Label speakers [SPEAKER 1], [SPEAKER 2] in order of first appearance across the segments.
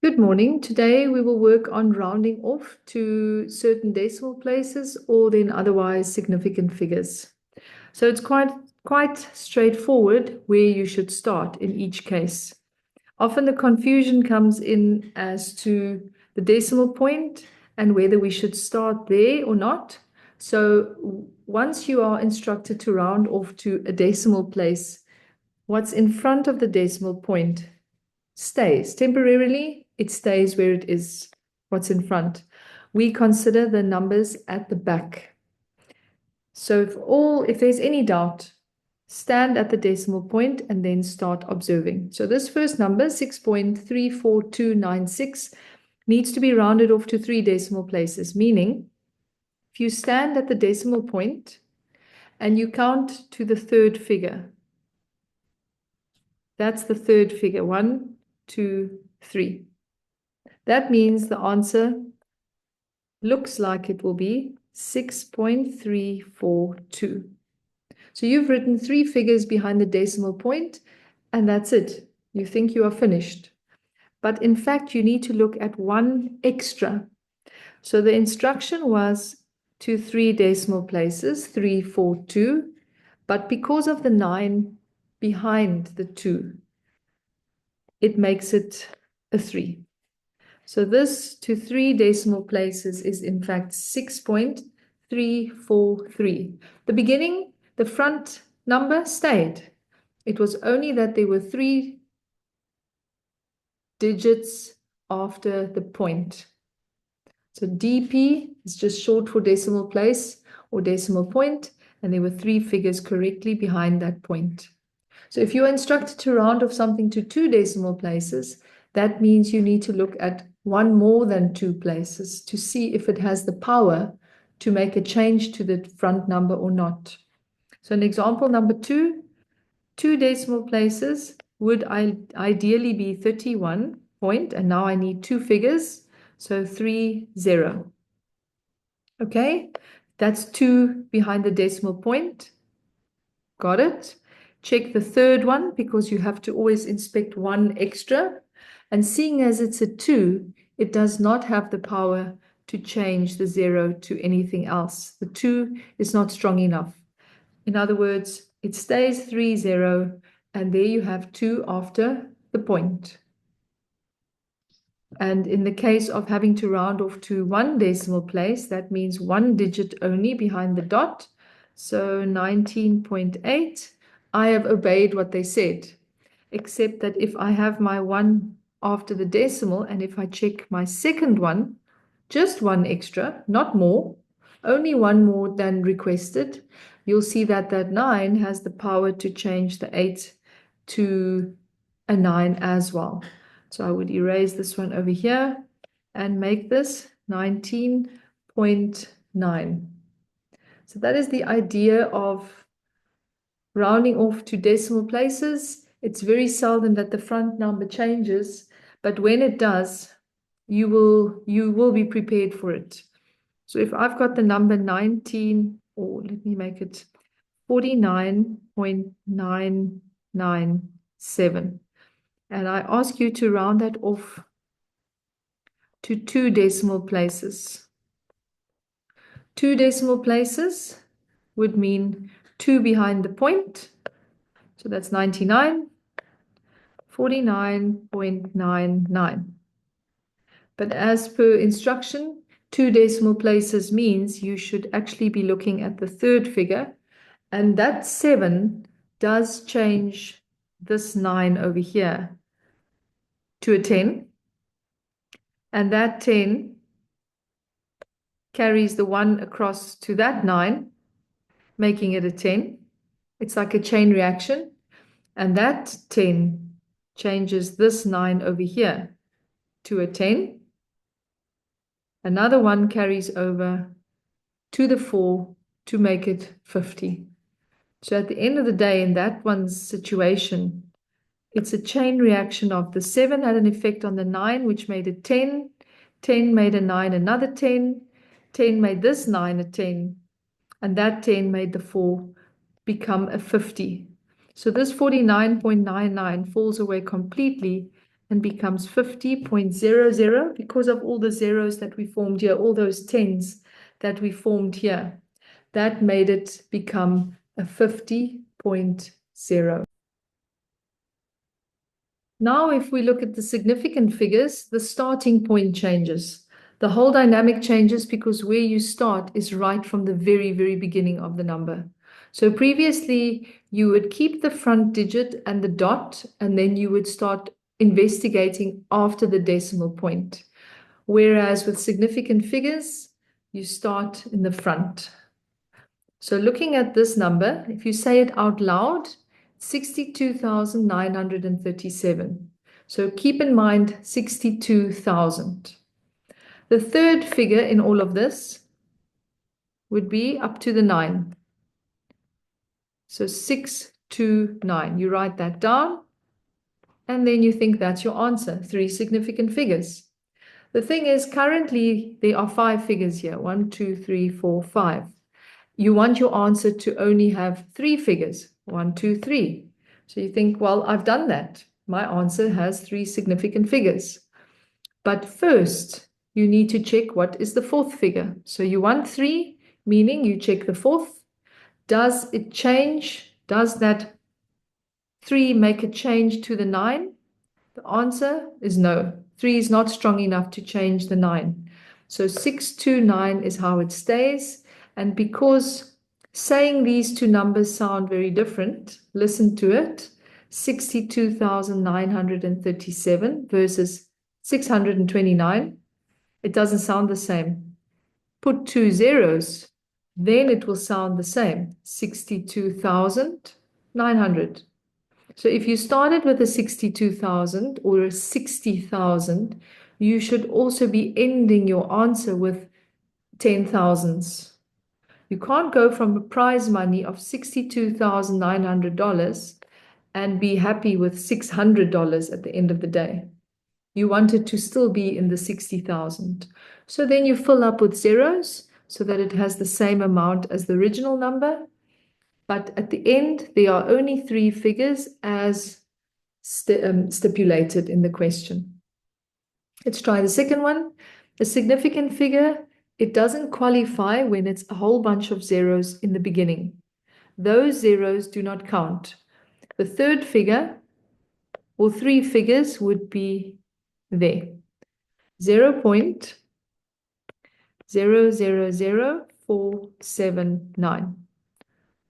[SPEAKER 1] Good morning. Today we will work on rounding off to certain decimal places or then otherwise significant figures. So it's quite straightforward where you should start in each case. Often the confusion comes in as to the decimal point and whether we should start there or not. So once you are instructed to round off to a decimal place, what's in front of the decimal point stays. Temporarily, it stays where it is, what's in front. We consider the numbers at the back. So if there's any doubt, stand at the decimal point and then start observing. So this first number, 6.34296, needs to be rounded off to 3 decimal places, meaning if you stand at the decimal point and you count to the third figure, that's the third figure, 1, 2, 3. That means the answer looks like it will be 6.342. So you've written 3 figures behind the decimal point, and that's it. You think you are finished. But in fact, you need to look at one extra. So the instruction was to 3 decimal places, 342, but because of the 9 behind the 2, it makes it a 3. So this to 3 decimal places is in fact 6.343. The beginning, the front number stayed. It was only that there were 3 digits after the point. So DP is just short for decimal place or decimal point, and there were 3 figures correctly behind that point. So if you are instructed to round off something to 2 decimal places, that means you need to look at one more than 2 places to see if it has the power to make a change to the front number or not. So in example number 2, 2 decimal places would ideally be 31 point, and now I need 2 figures, so 30. Okay, that's 2 behind the decimal point. Got it? Check the third one because you have to always inspect one extra. And seeing as it's a 2, it does not have the power to change the 0 to anything else. The 2 is not strong enough. In other words, it stays 30, and there you have 2 after the point. And in the case of having to round off to 1 decimal place, that means 1 digit only behind the dot. So 19.8, I have obeyed what they said, except that if I have my 1 after the decimal, and if I check my second one, just 1 extra, not more, only 1 more than requested, you'll see that that 9 has the power to change the 8 to a 9 as well. So I would erase this one over here and make this 19.9. So that is the idea of rounding off to decimal places. It's very seldom that the front number changes, but when it does, you will be prepared for it. So if I've got the number 19, or let me make it 49.997, and I ask you to round that off to 2 decimal places. 2 decimal places would mean 2 behind the point. So that's 99, 49.99. But as per instruction, 2 decimal places means you should actually be looking at the third figure. And that 7 does change this 9 over here to a 10. And that 10 carries the 1 across to that 9, making it a 10. It's like a chain reaction. And that 10 changes this 9 over here to a 10. Another 1 carries over to the 4 to make it 50. So at the end of the day, in that one's situation, it's a chain reaction of the 7 had an effect on the 9, which made it 10. 10 made a 9 another 10. 10 made this 9 a 10. And that 10 made the 4 become a 50. So this 49.99 falls away completely and becomes 50.00 because of all the zeros that we formed here, all those tens that we formed here. That made it become a 50.0. Now, if we look at the significant figures, the starting point changes. The whole dynamic changes because where you start is right from the very, very beginning of the number. So previously, you would keep the front digit and the dot, and then you would start investigating after the decimal point. Whereas with significant figures, you start in the front. So looking at this number, if you say it out loud, 62,937. So keep in mind 62,000. The third figure in all of this would be up to the 9. So 629. You write that down, and then you think that's your answer, 3 significant figures. The thing is, currently there are 5 figures here, 1, 2, 3, 4, 5. You want your answer to only have 3 figures, 1, 2, 3. So you think, well, I've done that. My answer has 3 significant figures. But first, you need to check what is the 4th figure. So you want 3, meaning you check the 4th. Does it change? Does that 3 make a change to the 9? The answer is no. 3 is not strong enough to change the 9. So 629 is how it stays. And because saying these two numbers sound very different, listen to it. 62,937 versus 629. It doesn't sound the same. Put 2 zeros, then it will sound the same. 62,900. So if you started with a 62,000 or a 60,000, you should also be ending your answer with 10,000s. You can't go from a prize money of $62,900 and be happy with $600 at the end of the day. You want it to still be in the 60,000. So then you fill up with zeros so that it has the same amount as the original number. But at the end, there are only 3 figures as stipulated in the question. Let's try the second one. A significant figure, it doesn't qualify when it's a whole bunch of zeros in the beginning. Those zeros do not count. The third figure, or 3 figures, would be there. 0.000479.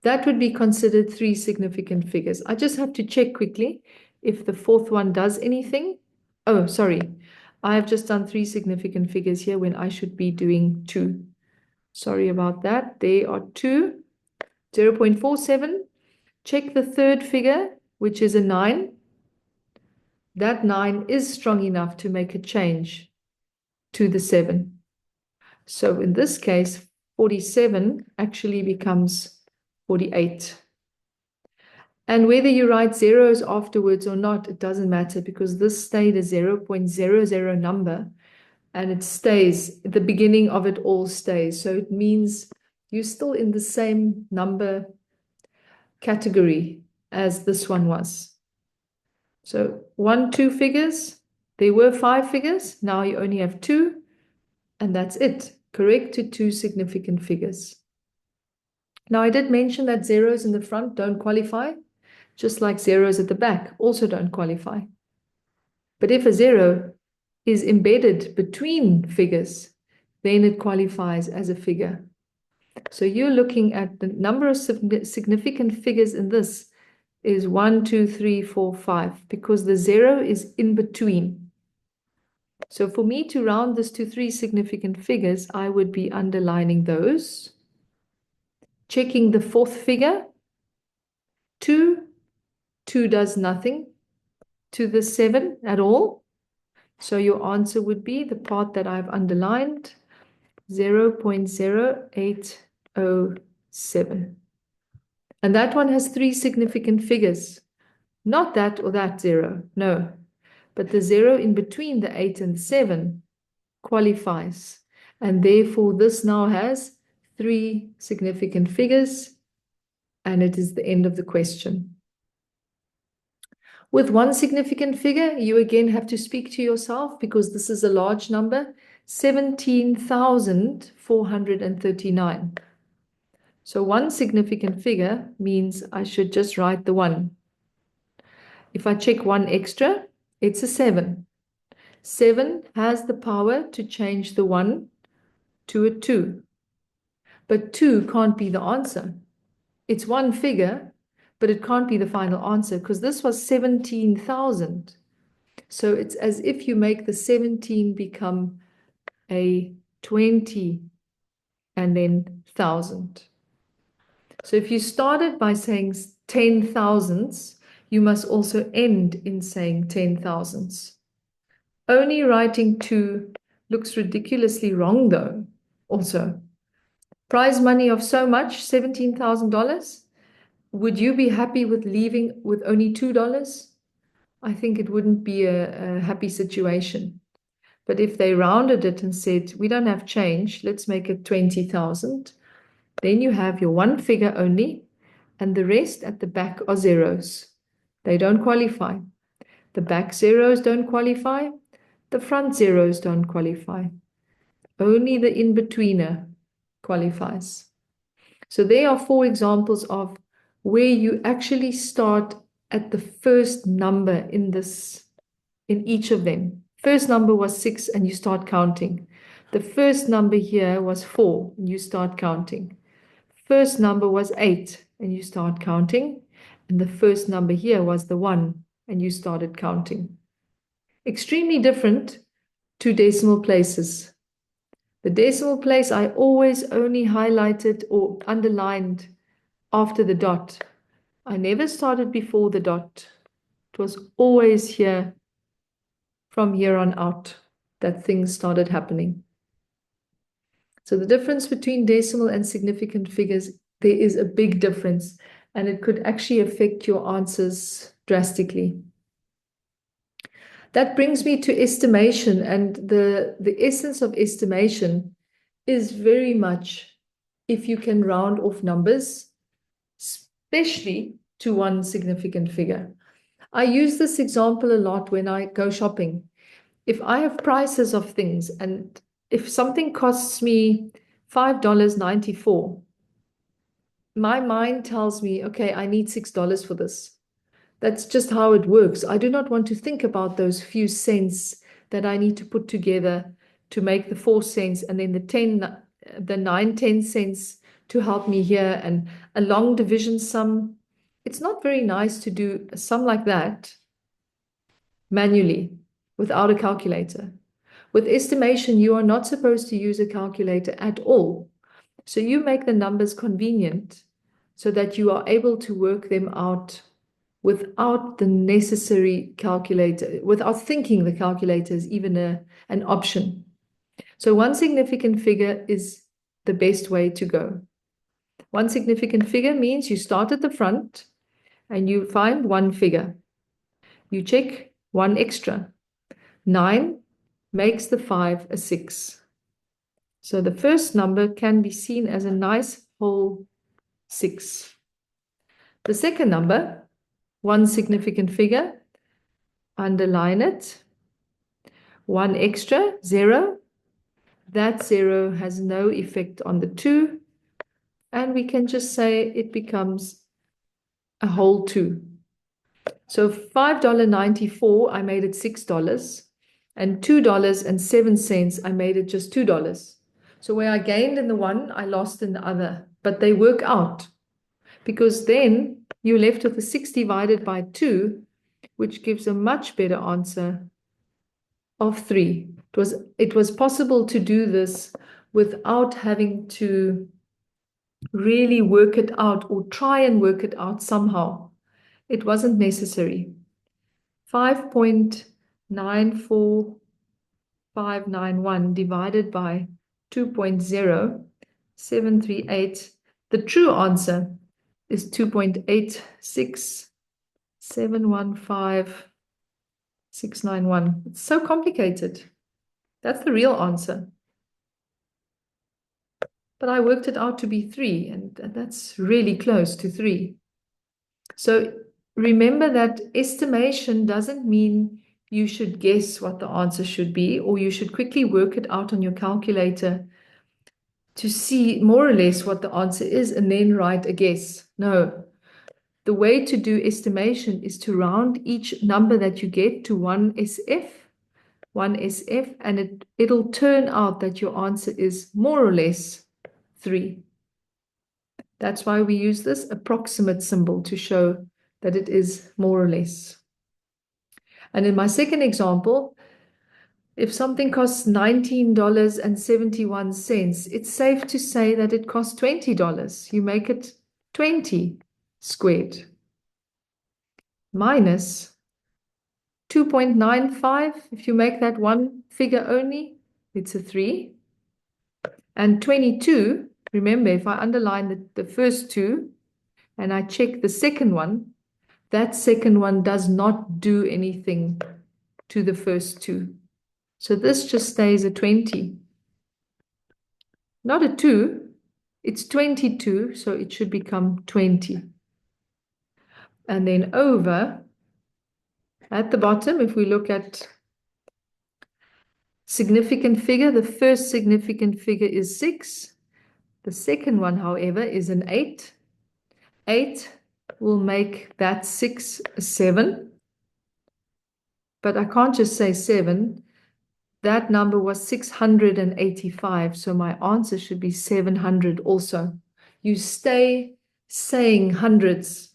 [SPEAKER 1] That would be considered 3 significant figures. I just have to check quickly if the 4th one does anything. Oh, sorry. I have just done 3 significant figures here when I should be doing 2. Sorry about that. There are 2. 0.47. Check the third figure, which is a 9. That 9 is strong enough to make a change to the 7. So in this case, 47 actually becomes 48. And whether you write zeros afterwards or not, it doesn't matter because this stayed a 0.00 number and it stays, the beginning of it all stays. So it means you're still in the same number category as this one was. So 1, 2 figures, there were 5 figures, now you only have 2, and that's it. Correct to 2 significant figures. Now, I did mention that zeros in the front don't qualify, just like zeros at the back also don't qualify. But if a 0 is embedded between figures, then it qualifies as a figure. So you're looking at the number of significant figures in this is 1, 2, 3, 4, 5, because the 0 is in between. So for me to round this to 3 significant figures, I would be underlining those. Checking the 4th figure, 2 does nothing to the 7 at all. So your answer would be the part that I've underlined, 0.0807. And that one has 3 significant figures. Not that or that 0, no. But the 0 in between the 8 and 7 qualifies. And therefore this now has 3 significant figures, and it is the end of the question. With one significant figure, you again have to speak to yourself because this is a large number, 17,439. So one significant figure means I should just write the 1. If I check one extra, it's a 7. 7 has the power to change the 1 to a 2. But 2 can't be the answer. It's one figure, but it can't be the final answer because this was 17,000. So it's as if you make the 17 become a 20 and then 1,000. So if you started by saying 10 thousands, you must also end in saying 10 thousands. Only writing 2 looks ridiculously wrong though, also. Prize money of so much, $17,000. Would you be happy with leaving with only $2? I think it wouldn't be a happy situation. But if they rounded it and said, we don't have change, let's make it 20,000, then you have your one figure only, and the rest at the back are zeros. They don't qualify. The back zeros don't qualify. The front zeros don't qualify. Only the in-betweener qualifies. So there are 4 examples of where you actually start at the first number in each of them. First number was 6 and you start counting. The first number here was 4 and you start counting. First number was 8 and you start counting. And the first number here was the 1 and you started counting. Extremely different to decimal places. The decimal place I always only highlighted or underlined after the dot. I never started before the dot. It was always here from here on out that things started happening. So the difference between decimal and significant figures, there is a big difference, and it could actually affect your answers drastically. That brings me to estimation, and the essence of estimation is very much if you can round off numbers, especially to one significant figure. I use this example a lot when I go shopping. If I have prices of things and if something costs me $5.94, my mind tells me, okay, I need $6 for this. That's just how it works. I do not want to think about those few cents that I need to put together to make the 4 cents and then the 9, 10 cents to help me here and a long division sum. It's not very nice to do a sum like that manually without a calculator. With estimation, you are not supposed to use a calculator at all. So you make the numbers convenient so that you are able to work them out without the necessary calculator, without thinking the calculator is even an option. So one significant figure is the best way to go. One significant figure means you start at the front and you find one figure. You check one extra. 9 makes the 5 a 6. So the first number can be seen as a nice whole 6. The second number, one significant figure, underline it. One extra, 0. That 0 has no effect on the 2. And we can just say it becomes a whole 2. So $5.94, I made it $6. And $2.07, I made it just $2. So where I gained in the one, I lost in the other. But they work out. Because then you're left with a 6 divided by 2, which gives a much better answer of 3. It was possible to do this without having to really work it out or try and work it out somehow. It wasn't necessary. 5.94591 divided by 2.0738. The true answer is 2.86715,691. It's so complicated. That's the real answer. But I worked it out to be 3, and that's really close to 3. So remember that estimation doesn't mean you should guess what the answer should be, or you should quickly work it out on your calculator to see more or less what the answer is and then write a guess. No. The way to do estimation is to round each number that you get to 1SF, and it'll turn out that your answer is more or less 3. That's why we use this approximate symbol to show that it is more or less. And in my second example, if something costs $19.71, it's safe to say that it costs $20. You make it 20 squared minus 2.95. If you make that one figure only, it's a 3. And 22, remember, if I underline the first two and I check the second one, that second one does not do anything to the first two. So this just stays a 20. Not a 2, it's 22, so it should become 20. And then over, at the bottom, if we look at significant figure, the first significant figure is 6. The second one, however, is an 8. 8 will make that 6 a 7. But I can't just say 7. That number was 685, so my answer should be 700 also. You stay saying hundreds.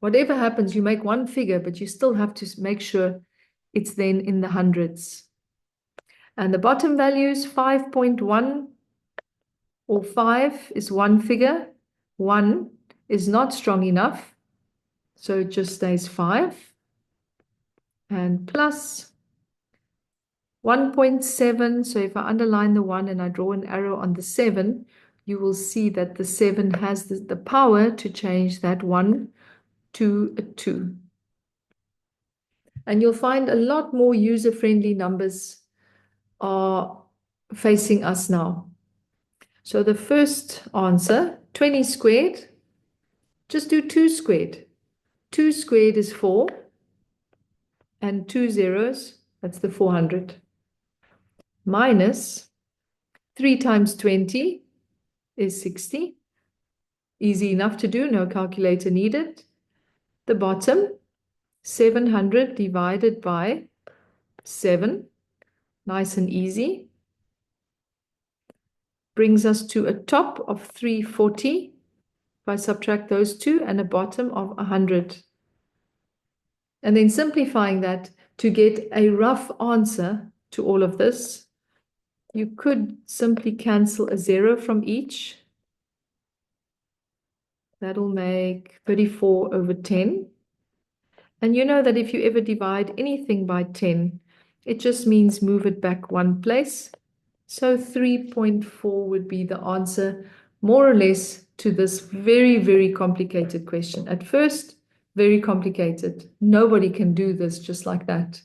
[SPEAKER 1] Whatever happens, you make one figure, but you still have to make sure it's then in the hundreds. And the bottom values, 5.1 or 5 is one figure. 1 is not strong enough, so it just stays 5. And plus 1.7, so if I underline the 1 and I draw an arrow on the 7, you will see that the 7 has the power to change that 1 to a 2. And you'll find a lot more user-friendly numbers are facing us now. So the first answer, 20 squared, just do 2 squared. 2 squared is 4, and 2 zeros, that's the 400. Minus 3 times 20 is 60. Easy enough to do, no calculator needed. The bottom, 700 divided by 7. Nice and easy. Brings us to a top of 340. If I subtract those two, and a bottom of 100. And then simplifying that to get a rough answer to all of this, you could simply cancel a 0 from each. That'll make 34 over 10. And you know that if you ever divide anything by 10, it just means move it back one place. So 3.4 would be the answer, more or less, to this very, very complicated question. At first, very complicated. Nobody can do this just like that.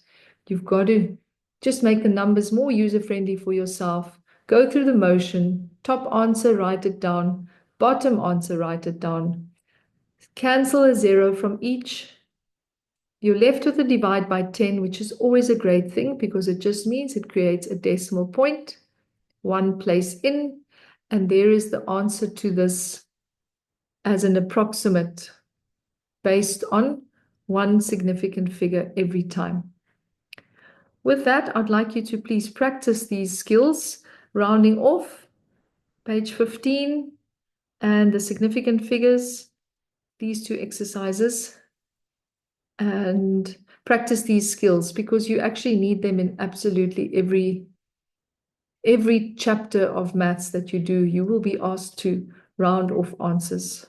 [SPEAKER 1] You've got to just make the numbers more user-friendly for yourself. Go through the motion. Top answer, write it down. Bottom answer, write it down. Cancel a 0 from each. You're left with a divide by 10, which is always a great thing because it just means it creates a decimal point, one place in, and there is the answer to this as an approximate based on one significant figure every time. With that, I'd like you to please practice these skills, rounding off, page 15, and the significant figures, these two exercises, and practice these skills because you actually need them in absolutely every chapter of maths that you do. You will be asked to round off answers.